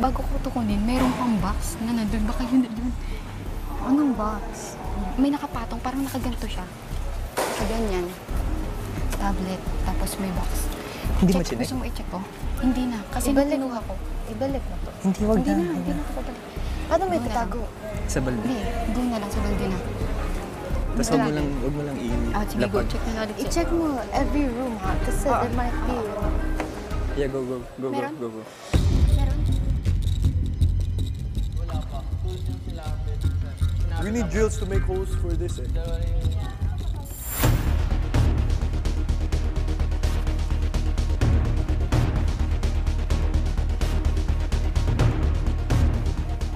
bago ko tukunin, mayroong pang box na nandun. Baka yun na yun. Anong box? May nakapatong, parang nakaganto siya. Nakaganyan. Tablet, tapos may box. Hindi mo Check, chinek? gusto mo i-check ko? Hindi na, kasi nung kinuha ko. Ibalik mo to. Hindi, wag Hindi na. na, hindi na ito babalik. Paano may Doon na tatago? Sa balde. Hindi, doon na lang sa balde na. Tapos Wala. wag mo lang Ah, sige, go, lapag. check na natin. I-check mo every room ha, kasi there might be. Yeah, go. Meron? Go. Meron? We need drills to make holes for this. Eh.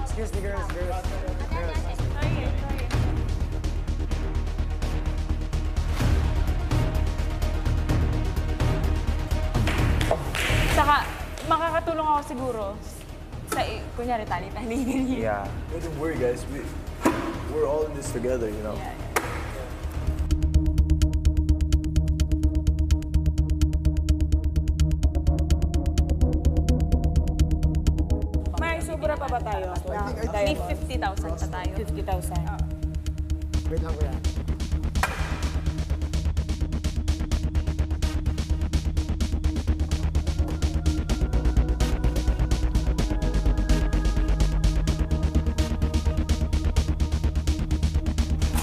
Excuse me, girls. Saka, makakatulong ako siguro sa, kunyari, tali-tali, ganyan. Yeah. Don't worry, guys. We're all in this together, you know. Yeah. May sobra pa ba tayo? May 50,000 pa tayo. 50,000. Wait lang, kuya.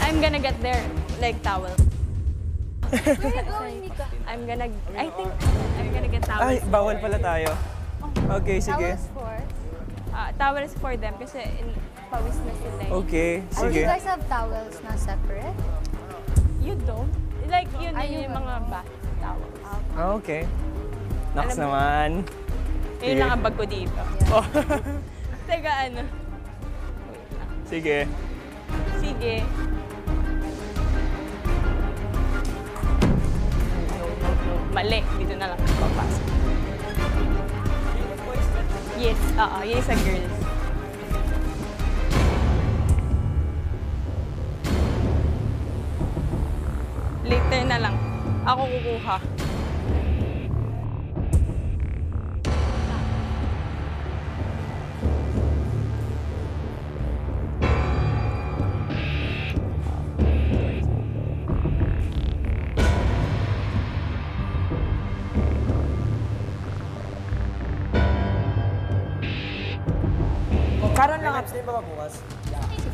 I'm gonna get there, like towel. I'm gonna get towels. Ay, bawal pala tayo. Okay, sige. Towels for? Towels for them kasi pawis na sila. Okay, Do sige. you guys have towels na separate? You don't? Like, yun Ay, yung yun. mga bath towels. Okay. Naks Alam mo- naman. Yun lang ang bag ko dito. Oh. Teka, ano? Wait lang. Sige. Sige. Mali. Dito na lang papasok. Yes, oo. Yun sa girls. Later na lang. Ako kukuha. Karon lang. Stay ba bukas?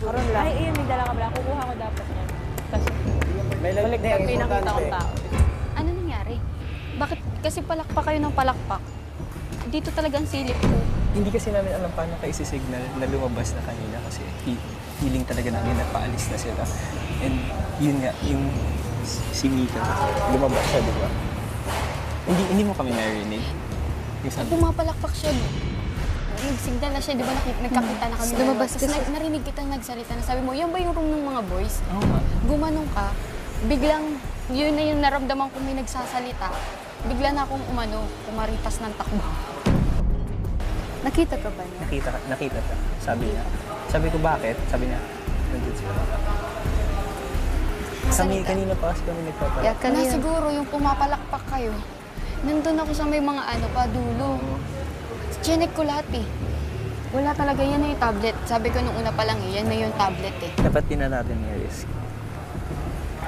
Karon lang. Ay, iyon, may dala ka ba? Kukuha ko dapat yan. Tapos, balik na yung pinakita kong tao. Ano nangyari? Bakit kasi palakpak kayo ng palakpak? Dito talaga ang silip ko. Hindi kasi namin alam paano kayo isi-signal na lumabas na kanina kasi feeling talaga namin na paalis na sila. And yun nga, yung si Mika, lumabas siya, di ba? Hindi mo kami narinig. Yung sabi, Pumapalakpak siya. Nag-signal na siya, di ba? Nagkakita na kami. Lumabas Tapos kasi. narinig kitang nagsalita na sabi mo, yan ba yung room ng mga boys? oo nga. Gumanong ka, biglang, yun na yung naramdaman ko may nagsasalita. Bigla na akong kumaripas ng takbo. Nakita ka ba niya? Nakita ka. Sabi niya. Sabi ko, bakit? Sabi niya, nandun sila. Kami, kanina pa kasi kami nagpapalak. Yeah, Na kanina. siguro yung pumapalakpak kayo. Nandun ako sa may mga dulo. Chinek ko lahat eh. Wala talaga, yan na yung tablet. Sabi ko nung una pa lang yan na yung tablet eh. Dapat din na natin may risk.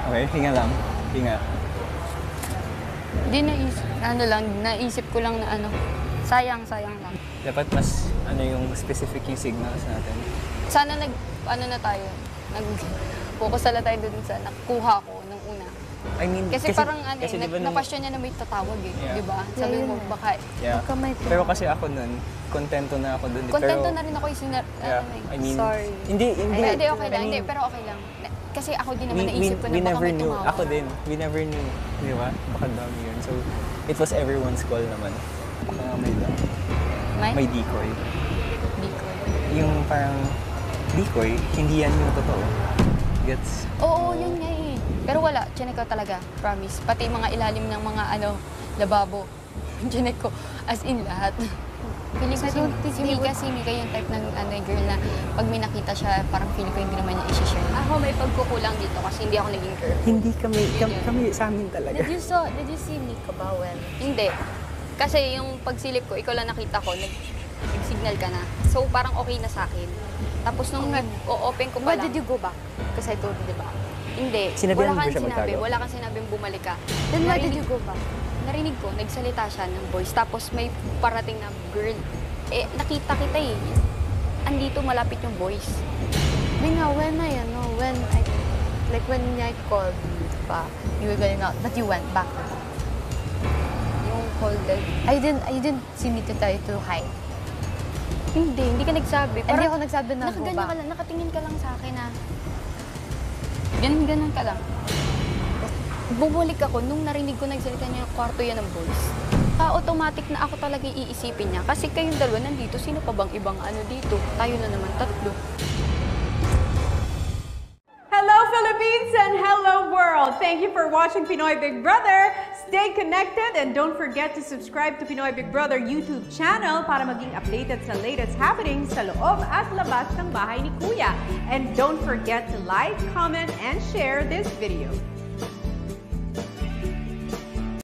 Okay, hinga lang. Hinga. Hindi naisip ko lang na sayang lang. Dapat mas, yung specific yung signals natin. Sana nag-focus na tayo dun sa nakuha ko nung una. I mean, Kasi parang kasi di ba nung- napasyon niya na may tatawag eh, Yeah. di ba? Sabi Yeah, mo, yun. baka, Yeah. Baka may Pero kasi ako nun, kontento na ako dun. kontento pero, na rin ako yung Yeah, I mean, Sorry. Hindi. Hindi, okay lang. I Hindi, mean, pero okay lang. Kasi ako din naman naisip ko na we baka never may knew. tumawag. Ako din. We never knew. Di ba? Baka dami yun. So, it was everyone's call naman. Baka nga may decoy. Decoy. Yung parang decoy, hindi yan yung totoo. Gets? Oo, yun nga eh. Pero wala, chinek ko talaga, promise. Pati mga ilalim ng mga lababo. Chinek ko, as in lahat. Feeling ko si Mika yung type ng girl na pag may nakita siya, parang feeling ko hindi naman niya i-share. Ako may pagkukulang dito kasi hindi ako naging girl. Hindi kami sa amin talaga. Did you see Nico ba when? Hindi. Kasi yung pagsilip ko, ikaw lang nakita ko, nagsilip nagsi-signal ka na. So, parang okay na sa akin. Tapos nung nag-o-open ko pa Why lang, did you go back? Because I told you, di ba? hindi. Sinabihan Wala mo ba kang siya sinabi. magtago? Wala kang sinabing bumalik ka. Then why did you go back? Narinig ko, nagsalita siya ng voice. Tapos may parating na girl. Eh, nakita kita eh. Andito malapit yung voice. Minga, when I called you, pa, you were going out, but you went back. Yung call dead. You didn't see me to tell you to hide. Hindi ka nagsabi. Hindi ako nagsabi na go nakaganyan back. ka lang, nakatingin ka lang sa akin na ganun ka lang. Bumalik ako nung narinig ko nagsalita niya yung kwarto yan ng voice. Automatic na ako talaga iisipin niya. Kasi kayong dalawa nandito, sino pa bang ibang ano dito? Tayo na naman tatlo. Hello Philippines and hello world! Thank you for watching Pinoy Big Brother. Stay connected and don't forget to subscribe to Pinoy Big Brother YouTube channel para maging updated sa latest happenings sa loob at labas ng bahay ni Kuya. And don't forget to like, comment, and share this video.